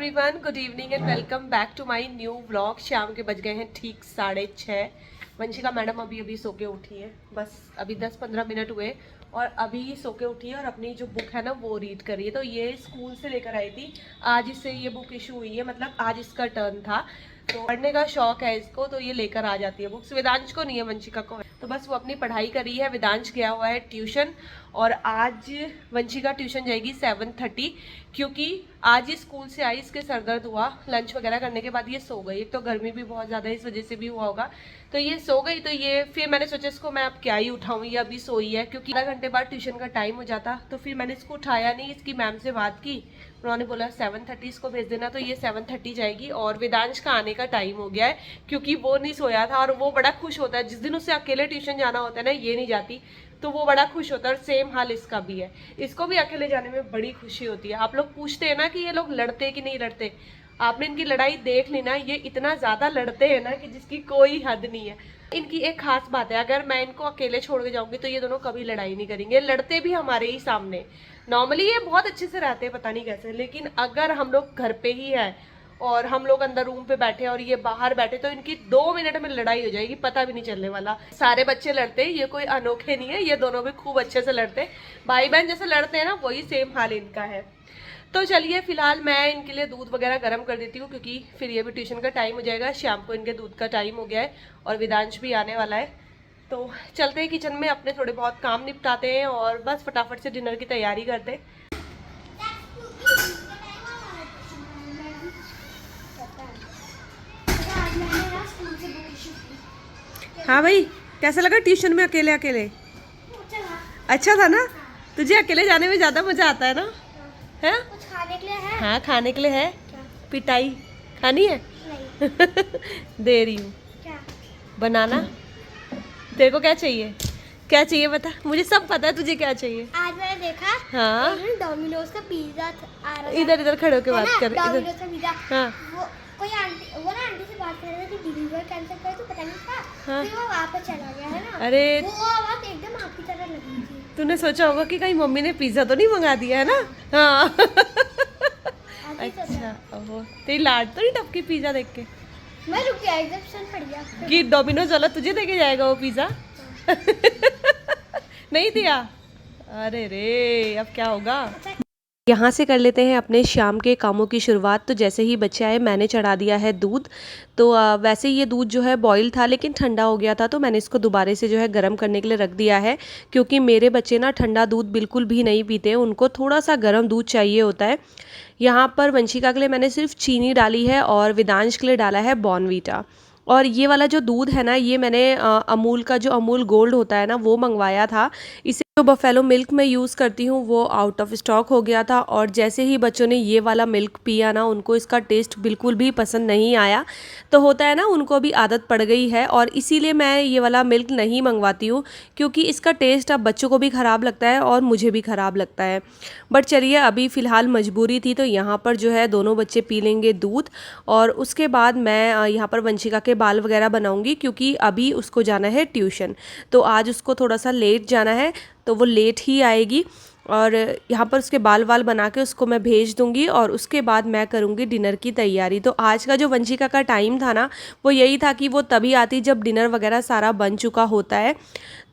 Everyone, good evening and welcome back to my new vlog. शाम के बज गए हैं ठीक 6:30। वंशिका मैडम अभी अभी सो के उठी है, बस अभी 10-15 मिनट हुए और अभी सो के उठी है और अपनी जो बुक है ना वो रीड कर रही है। तो ये स्कूल से लेकर आई थी, आज इससे ये बुक इशू हुई है, मतलब आज इसका टर्न था। तो पढ़ने का शौक है इसको, तो ये लेकर आ जाती है बुक्स। वेदांश को नहीं है, वंशिका को है। तो बस वो अपनी पढ़ाई कर रही है। वेदांश गया हुआ है ट्यूशन और आज वंशिका ट्यूशन जाएगी 7:30, क्योंकि आज ये स्कूल से आई, इसके सर दर्द हुआ। लंच वगैरह करने के बाद ये सो गई। एक तो गर्मी भी बहुत ज़्यादा है, इस वजह से भी हुआ होगा। तो ये सो गई, तो ये फिर मैंने सोचा इसको मैं अब क्या ही उठाऊँ, ये अभी सोई है, क्योंकि आधा घंटे बाद ट्यूशन का टाइम हो जाता। तो फिर मैंने इसको उठाया नहीं। इसकी मैम से बात की, उन्होंने बोला 7:30 इसको भेज देना, तो ये 7:30 जाएगी। और वेदांश का आने का टाइम हो गया है, क्योंकि वो नहीं सोया था और वो बड़ा खुश होता है जिस दिन उसे अकेले ट्यूशन जाना होता है ना, ये नहीं जाती तो वो बड़ा खुश होता है। और सेम हाल इसका भी है, इसको भी अकेले जाने में बड़ी खुशी होती है। आप लोग पूछते हैं ना कि ये लोग लड़ते कि नहीं लड़ते, आपने इनकी लड़ाई देख ली ना, ये इतना ज्यादा लड़ते हैं ना कि जिसकी कोई हद नहीं है। इनकी एक खास बात है, अगर मैं इनको अकेले छोड़ के जाऊंगी तो ये दोनों कभी लड़ाई नहीं करेंगे, लड़ते भी हमारे ही सामने। नॉर्मली ये बहुत अच्छे से रहते हैं, पता नहीं कैसे, लेकिन अगर हम लोग घर पे ही है और हम लोग अंदर रूम पे बैठे और ये बाहर बैठे तो इनकी 2 मिनट में लड़ाई हो जाएगी, पता भी नहीं चलने वाला। सारे बच्चे लड़ते हैं, ये कोई अनोखे नहीं है, ये दोनों भी खूब अच्छे से लड़ते हैं। भाई बहन जैसे लड़ते हैं ना, वही सेम हाल इनका है। तो चलिए फिलहाल मैं इनके लिए दूध वगैरह गर्म कर देती हूँ, क्योंकि फिर ये भी ट्यूशन का टाइम हो जाएगा। शाम को इनके दूध का टाइम हो गया है और वेदांश भी आने वाला है। तो चलते हैं किचन में, अपने थोड़े बहुत काम निपटाते हैं और बस फटाफट से डिनर की तैयारी करते हैं। हाँ भाई, कैसा लगा ट्यूशन में अकेले अकेले? अच्छा था ना? तुझे अकेले जाने में ज्यादा मजा आता है ना? है? कुछ खाने के लिए है? हाँ, खाने के लिए है। क्या? पिटाई खानी है? नहीं। दे रही हूँ। क्या? बनाना। तेरे को क्या चाहिए? क्या चाहिए बता, मुझे सब पता है तुझे क्या चाहिए। आज मैंने देखा, हाँ, डोमिनोज का पिज्जा आ रहा था। इधर इधर खड़े होके बात कर। डोमिनोज इधर। का पिज्जा। हाँ वो कोई आंटी, वो ना आंटी से बात कर रहे थे कि डिलीवर कैंसिल करे, तो पता नहीं था। हाँ। फिर वो वापस चला गया है ना। अरे वो आवाज एकदम आपकी तरह लगी थी। तूने सोचा होगा कि कहीं मम्मी ने पिज्जा तो नहीं मंगा दिया है ना? हाँ। अभी तो अच्छा, ओहो, तेरी लाड तो नहीं टपकी पिज्जा देख के मैं रुक गया, एकदम सुन पड़ गया कि डोमिनोज वाला तुझे देके जाएगा वो पिज्जा? नहीं दिया? अरे रे, अब क्या होगा। यहाँ से कर लेते हैं अपने शाम के कामों की शुरुआत। तो जैसे ही बच्चे आए मैंने चढ़ा दिया है दूध। तो वैसे ये दूध जो है बॉईल था, लेकिन ठंडा हो गया था, तो मैंने इसको दोबारा से जो है गर्म करने के लिए रख दिया है, क्योंकि मेरे बच्चे ना ठंडा दूध बिल्कुल भी नहीं पीते हैं, उनको थोड़ा सा गर्म दूध चाहिए होता है। यहाँ पर वंशिका के लिए मैंने सिर्फ चीनी डाली है और वेदांश के लिए डाला है बॉर्नवीटा। और ये वाला जो दूध है ना, ये मैंने अमूल का जो अमूल गोल्ड होता है ना वो मंगवाया था। इसे जो बफेलो मिल्क मैं यूज़ करती हूँ वो आउट ऑफ स्टॉक हो गया था, और जैसे ही बच्चों ने ये वाला मिल्क पिया ना, उनको इसका टेस्ट बिल्कुल भी पसंद नहीं आया। तो होता है ना, उनको भी आदत पड़ गई है, और इसीलिए मैं ये वाला मिल्क नहीं मंगवाती हूँ, क्योंकि इसका टेस्ट अब बच्चों को भी ख़राब लगता है और मुझे भी ख़राब लगता है। बट चलिए, अभी फ़िलहाल मजबूरी थी, तो यहाँ पर जो है दोनों बच्चे पी लेंगे दूध, और उसके बाद मैं यहाँ पर वंशिका के बाल वगैरह बनाऊँगी, क्योंकि अभी उसको जाना है ट्यूशन। तो आज उसको थोड़ा सा लेट जाना है, तो वो लेट ही आएगी, और यहाँ पर उसके बाल वाल बना के उसको मैं भेज दूँगी, और उसके बाद मैं करूँगी डिनर की तैयारी। तो आज का जो वंशिका का टाइम था ना, वो यही था कि वो तभी आती जब डिनर वगैरह सारा बन चुका होता है।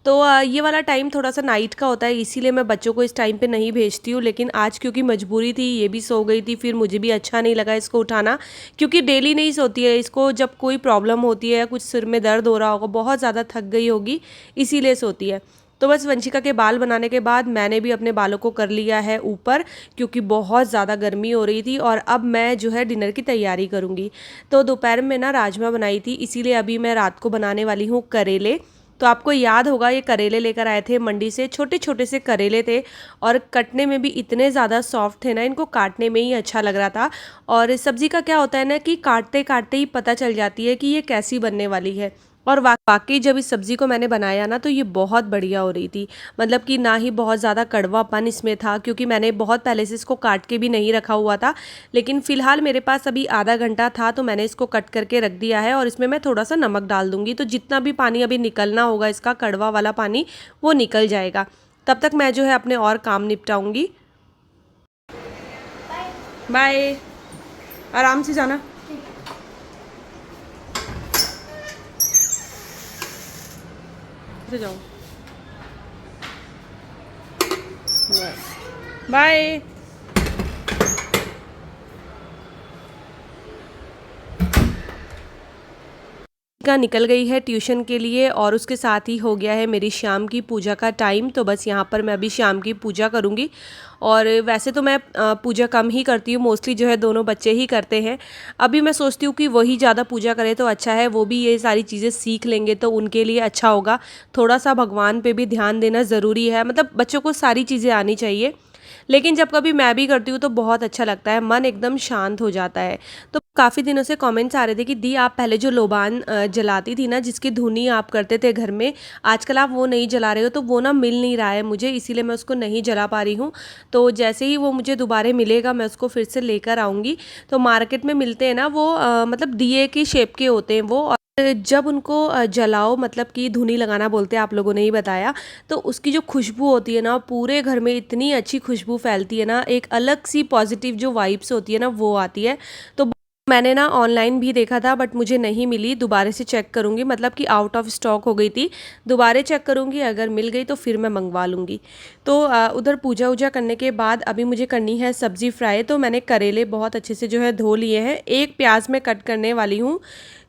तो ये वाला टाइम थोड़ा सा नाइट का होता है, इसीलिए मैं बच्चों को इस टाइम पे नहीं भेजती हूँ। लेकिन आज क्योंकि मजबूरी थी, ये भी सो गई थी, फिर मुझे भी अच्छा नहीं लगा इसको उठाना, क्योंकि डेली नहीं सोती है। इसको जब कोई प्रॉब्लम होती है, कुछ सिर में दर्द हो रहा होगा, बहुत ज़्यादा थक गई होगी, इसीलिए सोती है। तो बस वंशिका के बाल बनाने के बाद मैंने भी अपने बालों को कर लिया है ऊपर, क्योंकि बहुत ज़्यादा गर्मी हो रही थी, और अब मैं जो है डिनर की तैयारी करूँगी। तो दोपहर में ना राजमा बनाई थी, इसीलिए अभी मैं रात को बनाने वाली हूँ करेले। तो आपको याद होगा, ये करेले लेकर आए थे मंडी से, छोटे छोटे से करेले थे, और कटने में भी इतने ज़्यादा सॉफ्ट थे ना, इनको काटने में ही अच्छा लग रहा था। और सब्ज़ी का क्या होता है ना, कि काटते काटते ही पता चल जाती है कि ये कैसी बनने वाली है। और वाकई जब इस सब्ज़ी को मैंने बनाया ना, तो ये बहुत बढ़िया हो रही थी। मतलब कि ना ही बहुत ज़्यादा कड़वापन इसमें था, क्योंकि मैंने बहुत पहले से इसको काट के भी नहीं रखा हुआ था। लेकिन फ़िलहाल मेरे पास अभी आधा घंटा था, तो मैंने इसको कट करके रख दिया है, और इसमें मैं थोड़ा सा नमक डाल दूँगी, तो जितना भी पानी अभी निकलना होगा इसका कड़वा वाला पानी, वो निकल जाएगा। तब तक मैं जो है अपने और काम निपटाऊँगी। बाय। आराम से जाना। से जाओ। बाय। का निकल गई है ट्यूशन के लिए और उसके साथ ही हो गया है मेरी शाम की पूजा का टाइम। तो बस यहाँ पर मैं अभी शाम की पूजा करूँगी। और वैसे तो मैं पूजा कम ही करती हूँ, मोस्टली जो है दोनों बच्चे ही करते हैं। अभी मैं सोचती हूँ कि वही ज़्यादा पूजा करे तो अच्छा है, वो भी ये सारी चीज़ें सीख लेंगे तो उनके लिए अच्छा होगा। थोड़ा सा भगवान पे भी ध्यान देना ज़रूरी है, मतलब बच्चों को सारी चीज़ें आनी चाहिए। लेकिन जब कभी मैं भी करती हूँ तो बहुत अच्छा लगता है, मन एकदम शांत हो जाता है। तो काफ़ी दिनों से कमेंट्स आ रहे थे कि दी आप पहले जो लोबान जलाती थी ना, जिसकी धुनी आप करते थे घर में, आजकल आप वो नहीं जला रहे हो, तो वो ना मिल नहीं रहा है मुझे, इसीलिए मैं उसको नहीं जला पा रही हूँ। तो जैसे ही वो मुझे दोबारा मिलेगा मैं उसको फिर से लेकर आऊँगी। तो मार्केट में मिलते हैं ना वो, मतलब दिए की शेप के होते हैं वो। और जब उनको जलाओ, मतलब कि धुनी लगाना बोलते हैं, आप लोगों ने ही बताया। तो उसकी जो खुशबू होती है ना, पूरे घर में इतनी अच्छी खुशबू फैलती है ना, एक अलग सी पॉजिटिव जो वाइब्स होती है ना वो आती है। तो मैंने ना ऑनलाइन भी देखा था बट मुझे नहीं मिली, दोबारा से चेक करूँगी, मतलब कि आउट ऑफ स्टॉक हो गई थी। दोबारा चेक करूँगी, अगर मिल गई तो फिर मैं मंगवा लूँगी। तो उधर पूजा वूजा करने के बाद अभी मुझे करनी है सब्ज़ी फ्राई। तो मैंने करेले बहुत अच्छे से जो है धो लिए हैं, एक प्याज मैं कट करने वाली हूँ,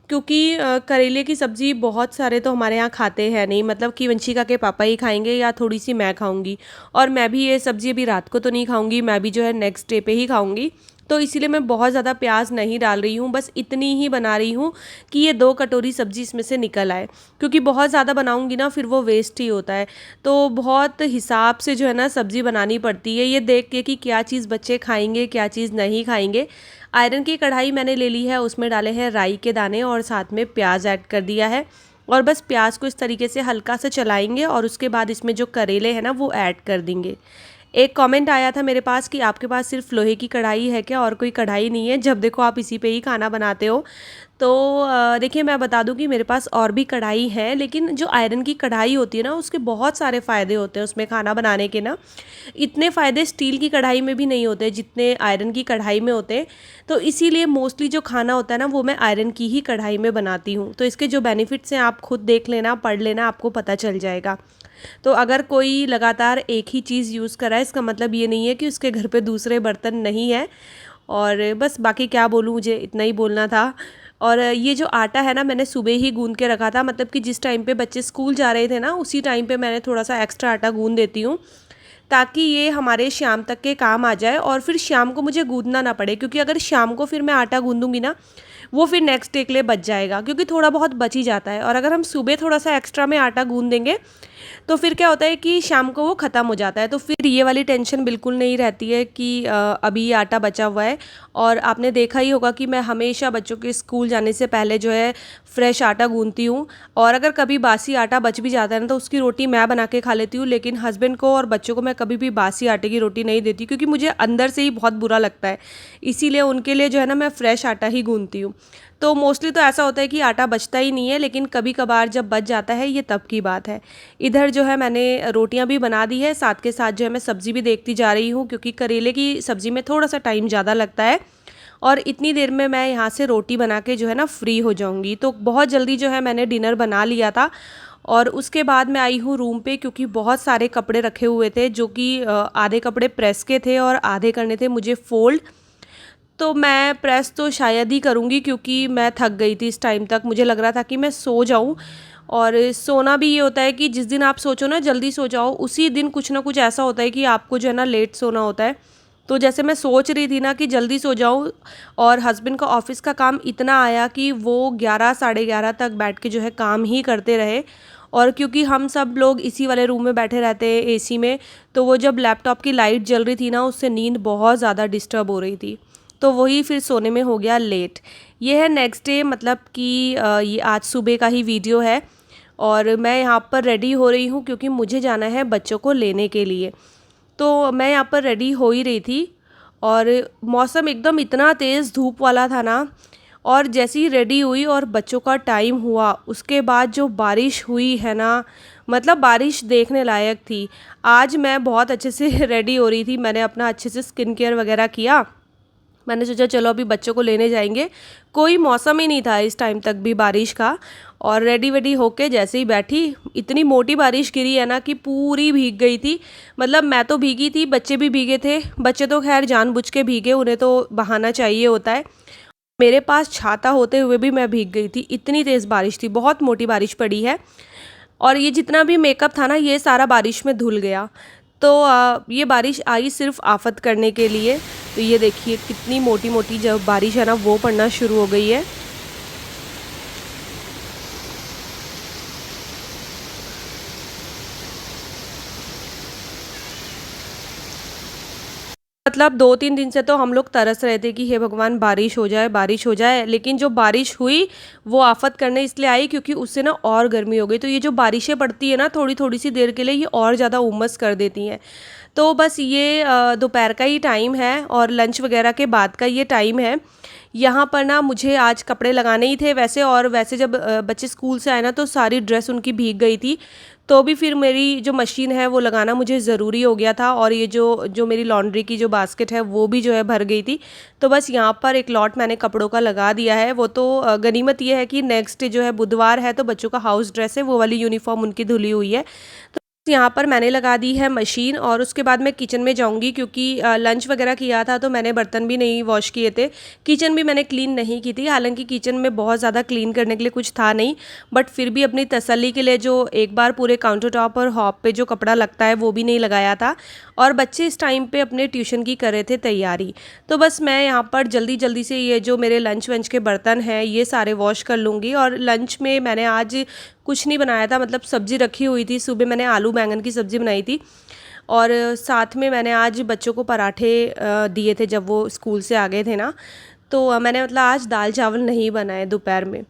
क्योंकि करेले की सब्ज़ी बहुत सारे तो हमारे यहाँ खाते हैं नहीं, मतलब कि वंशिका के पापा ही खाएंगे या थोड़ी सी मैं खाऊंगी। और मैं भी ये सब्ज़ी अभी रात को तो नहीं खाऊंगी, मैं भी जो है नेक्स्ट डे पे ही खाऊंगी। तो इसीलिए मैं बहुत ज़्यादा प्याज नहीं डाल रही हूँ, बस इतनी ही बना रही हूँ कि ये 2 कटोरी सब्ज़ी इसमें से निकल आए, क्योंकि बहुत ज़्यादा बनाऊँगी ना फिर वो वेस्ट ही होता है। तो बहुत हिसाब से जो है ना सब्ज़ी बनानी पड़ती है, ये देख के कि क्या चीज़ बच्चे खाएंगे क्या चीज़ नहीं खाएंगे। आयरन की कढ़ाई मैंने ले ली है, उसमें डाले हैं राई के दाने और साथ में प्याज ऐड कर दिया है। और बस प्याज को इस तरीके से हल्का सा चलाएंगे और उसके बाद इसमें जो करेले हैं ना वो ऐड कर देंगे। एक कमेंट आया था मेरे पास कि आपके पास सिर्फ लोहे की कढ़ाई है क्या, और कोई कढ़ाई नहीं है, जब देखो आप इसी पे ही खाना बनाते हो। तो देखिए मैं बता दूं कि मेरे पास और भी कढ़ाई है, लेकिन जो आयरन की कढ़ाई होती है ना उसके बहुत सारे फ़ायदे होते हैं उसमें खाना बनाने के ना। इतने फ़ायदे स्टील की कढ़ाई में भी नहीं होते जितने आयरन की कढ़ाई में होते हैं। तो इसीलिए मोस्टली जो खाना होता है ना वो मैं आयरन की ही कढ़ाई में बनाती हूँ। तो इसके जो बेनिफिट्स हैं आप खुद देख लेना, पढ़ लेना, आपको पता चल जाएगा। तो अगर कोई लगातार एक ही चीज़ यूज़ कर रहा है, इसका मतलब ये नहीं है कि उसके घर पे दूसरे बर्तन नहीं है। और बस बाकी क्या बोलूँ, मुझे इतना ही बोलना था। और ये जो आटा है ना मैंने सुबह ही गूंद के रखा था, मतलब कि जिस टाइम पे बच्चे स्कूल जा रहे थे ना उसी टाइम पे मैंने थोड़ा सा एक्स्ट्रा आटा गूंद देती हूँ, ताकि ये हमारे शाम तक के काम आ जाए और फिर शाम को मुझे गूंदना ना पड़े। क्योंकि अगर शाम को फिर मैं आटा गूंदूंगी ना वो फिर नेक्स्ट डे के लिए बच जाएगा, क्योंकि थोड़ा बहुत बच ही जाता है। और अगर हम सुबह थोड़ा सा एक्स्ट्रा में आटा गूंद देंगे तो फिर क्या होता है कि शाम को वो ख़त्म हो जाता है, तो फिर ये वाली टेंशन बिल्कुल नहीं रहती है कि अभी ये आटा बचा हुआ है। और आपने देखा ही होगा कि मैं हमेशा बच्चों के स्कूल जाने से पहले जो है फ्रेश आटा गूंथती हूँ। और अगर कभी बासी आटा बच भी जाता है ना तो उसकी रोटी मैं बना के खा लेती हूँ, लेकिन हस्बैंड को और बच्चों को मैं कभी भी बासी आटे की रोटी नहीं देती, क्योंकि मुझे अंदर से ही बहुत बुरा लगता है। इसीलिए उनके लिए जो है ना मैं फ़्रेश आटा ही गूंथती हूँ। तो मोस्टली तो ऐसा होता है कि आटा बचता ही नहीं है, लेकिन कभी कभार जब बच जाता है ये तब की बात है। इधर जो है मैंने रोटियां भी बना दी है, साथ के साथ जो है मैं सब्ज़ी भी देखती जा रही हूँ, क्योंकि करेले की सब्ज़ी में थोड़ा सा टाइम ज़्यादा लगता है। और इतनी देर में मैं यहाँ से रोटी बना के जो है ना फ्री हो जाऊँगी। तो बहुत जल्दी जो है मैंने डिनर बना लिया था। और उसके बाद मैं आई हूँ रूम पे, क्योंकि बहुत सारे कपड़े रखे हुए थे, जो कि आधे कपड़े प्रेस के थे और आधे करने थे मुझे फ़ोल्ड। तो मैं प्रेस तो शायद ही करूँगी, क्योंकि मैं थक गई थी इस टाइम तक, मुझे लग रहा था कि मैं सो जाऊँ। और सोना भी ये होता है कि जिस दिन आप सोचो ना जल्दी सो जाओ, उसी दिन कुछ ना कुछ ऐसा होता है कि आपको जो है ना लेट सोना होता है। तो जैसे मैं सोच रही थी ना कि जल्दी सो जाऊँ, और हस्बैंड का ऑफिस का काम इतना आया कि वो 11 साढ़े 11 तक बैठ के जो है काम ही करते रहे। और क्योंकि हम सब लोग इसी वाले रूम में बैठे रहते हैं एसी में, तो वो जब लैपटॉप की लाइट जल रही थी ना उससे नींद बहुत ज़्यादा डिस्टर्ब हो रही थी। तो वही फिर सोने में हो गया लेट। ये है नेक्स्ट डे, मतलब कि ये आज सुबह का ही वीडियो है। और मैं यहाँ पर रेडी हो रही हूँ क्योंकि मुझे जाना है बच्चों को लेने के लिए। तो मैं यहाँ पर रेडी हो ही रही थी और मौसम एकदम इतना तेज़ धूप वाला था ना। और जैसे ही रेडी हुई और बच्चों का टाइम हुआ उसके बाद जो बारिश हुई है ना, मतलब बारिश देखने लायक थी। आज मैं बहुत अच्छे से रेडी हो रही थी, मैंने अपना अच्छे से स्किन केयर वगैरह किया मैंने सोचा चलो अभी बच्चों को लेने जाएंगे। कोई मौसम ही नहीं था इस टाइम तक भी बारिश का। और रेडी वेडी होके जैसे ही बैठी, इतनी मोटी बारिश गिरी है ना कि पूरी भीग गई थी। मतलब मैं तो भीगी थी, बच्चे भी भीगे थे। बच्चे तो खैर जानबूझ के भीगे, उन्हें तो बहाना चाहिए होता है। मेरे पास छाता होते हुए भी मैं भीग गई थी, इतनी तेज़ बारिश थी, बहुत मोटी बारिश पड़ी है। और ये जितना भी मेकअप था ना, ये सारा बारिश में धुल गया। तो ये बारिश आई सिर्फ आफत करने के लिए। तो ये देखिए कितनी मोटी मोटी जब बारिश है ना वो पड़ना शुरू हो गई है। मतलब 2-3 दिन से तो हम लोग तरस रहे थे कि हे भगवान बारिश हो जाए, बारिश हो जाए। लेकिन जो बारिश हुई वो आफत करने इसलिए आई क्योंकि उससे ना और गर्मी हो गई। तो ये जो बारिशें पड़ती है ना थोड़ी थोड़ी सी देर के लिए, ये और ज़्यादा उमस कर देती हैं। तो बस ये दोपहर का ही टाइम है और लंच वगैरह के बाद का ये टाइम है। यहाँ पर ना मुझे आज कपड़े लगाने ही थे वैसे, और वैसे जब बच्चे स्कूल से आए ना तो सारी ड्रेस उनकी भीग गई थी। तो भी फिर मेरी जो मशीन है वो लगाना मुझे ज़रूरी हो गया था। और ये जो मेरी लॉन्ड्री की जो बास्केट है वो भी जो है भर गई थी। तो बस यहाँ पर एक लॉट मैंने कपड़ों का लगा दिया है। वो तो गनीमत ये है कि नेक्स्ट जो है बुधवार है, तो बच्चों का हाउस ड्रेस है, वो वाली यूनिफॉर्म उनकी धुली हुई है। तो यहाँ पर मैंने लगा दी है मशीन। और उसके बाद मैं किचन में जाऊँगी क्योंकि लंच वगैरह किया था तो मैंने बर्तन भी नहीं वॉश किए थे। किचन भी मैंने क्लीन नहीं की थी। हालांकि किचन में बहुत ज़्यादा क्लीन करने के लिए कुछ था नहीं, बट फिर भी अपनी तसल्ली के लिए जो एक बार पूरे काउंटर टॉप और हॉब पे जो कपड़ा लगता है वो भी नहीं लगाया था। और बच्चे इस टाइम पे अपने ट्यूशन की कर रहे थे तैयारी। तो बस मैं यहाँ पर जल्दी जल्दी से ये जो मेरे लंच वंच के बर्तन हैं ये सारे वॉश कर लूँगी। और लंच में मैंने आज कुछ नहीं बनाया था, मतलब सब्ज़ी रखी हुई थी। सुबह मैंने आलू बैंगन की सब्ज़ी बनाई थी और साथ में मैंने आज बच्चों को पराठे दिए थे जब वो स्कूल से आ गए थे ना। तो मैंने मतलब आज दाल चावल नहीं बनाए दोपहर में।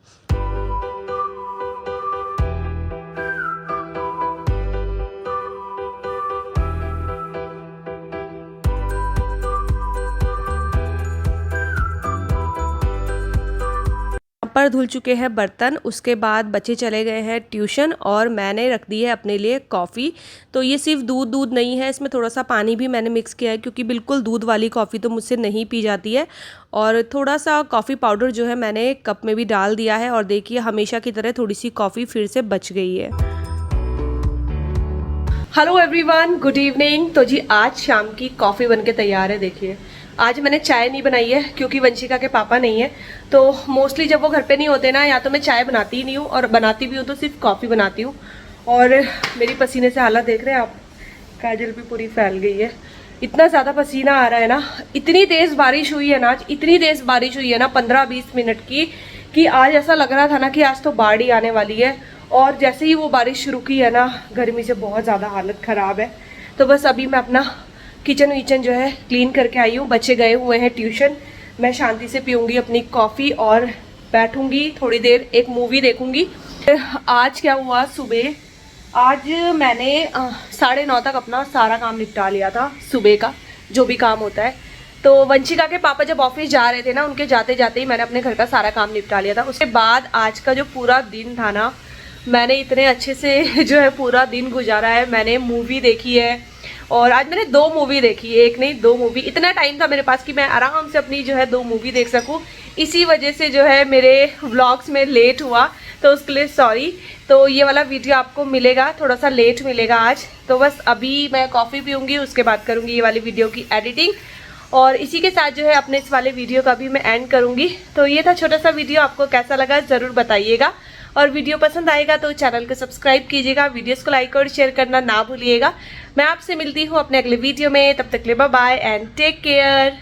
पर धुल चुके हैं बर्तन। उसके बाद बच्चे चले गए हैं ट्यूशन और मैंने रख दी है अपने लिए कॉफ़ी। तो ये सिर्फ दूध नहीं है, इसमें थोड़ा सा पानी भी मैंने मिक्स किया है क्योंकि बिल्कुल दूध वाली कॉफ़ी तो मुझसे नहीं पी जाती है। और थोड़ा सा कॉफ़ी पाउडर जो है मैंने कप में भी डाल दिया है। और देखिए हमेशा की तरह थोड़ी सी कॉफ़ी फिर से बच गई है। Hello everyone, good evening. तो जी आज शाम की कॉफ़ी बनके तैयार है। देखिए आज मैंने चाय नहीं बनाई है क्योंकि वंशिका के पापा नहीं है। तो मोस्टली जब वो घर पे नहीं होते ना, या तो मैं चाय बनाती ही नहीं हूँ, और बनाती भी हूँ तो सिर्फ कॉफ़ी बनाती हूँ। और मेरी पसीने से हालत देख रहे हैं आप, काजल भी पूरी फैल गई है, इतना ज़्यादा पसीना आ रहा है ना। इतनी तेज़ बारिश हुई है ना आज, इतनी तेज़ बारिश हुई है ना 15-20 मिनट की, कि आज ऐसा लग रहा था ना कि आज तो बाढ़ ही आने वाली है। और जैसे ही वो बारिश शुरू की है ना, गर्मी से बहुत ज़्यादा हालत ख़राब है। तो बस अभी मैं अपना किचन विचन जो है क्लीन करके आई हूँ। बच्चे गए हुए हैं ट्यूशन, मैं शांति से पीऊँगी अपनी कॉफ़ी और बैठूँगी थोड़ी देर, एक मूवी देखूँगी। आज क्या हुआ, सुबह आज मैंने 9:30 तक अपना सारा काम निपटा लिया था, सुबह का जो भी काम होता है। तो वंशिका के पापा जब ऑफिस जा रहे थे ना, उनके जाते जाते ही मैंने अपने घर का सारा काम निपटा लिया था। उसके बाद आज का जो पूरा दिन था ना, मैंने इतने अच्छे से जो है पूरा दिन गुजारा है। मैंने मूवी देखी है और आज मैंने 2 मूवी देखी, एक नहीं 2 मूवी। इतना टाइम था मेरे पास कि मैं आराम से अपनी जो है 2 मूवी देख सकूं। इसी वजह से जो है मेरे व्लॉग्स में लेट हुआ, तो उसके लिए सॉरी। तो ये वाला वीडियो आपको मिलेगा, थोड़ा सा लेट मिलेगा आज। तो बस अभी मैं कॉफ़ी पीऊँगी, उसके बाद करूँगी ये वाली वीडियो की एडिटिंग। और इसी के साथ जो है अपने इस वाले वीडियो का भी मैं एंड करूँगी। तो ये था छोटा सा वीडियो, आपको कैसा लगा ज़रूर बताइएगा। और वीडियो पसंद आएगा तो चैनल को सब्सक्राइब कीजिएगा, वीडियोस को लाइक और शेयर करना ना भूलिएगा। मैं आपसे मिलती हूँ अपने अगले वीडियो में, तब तक के लिए bye bye and take care.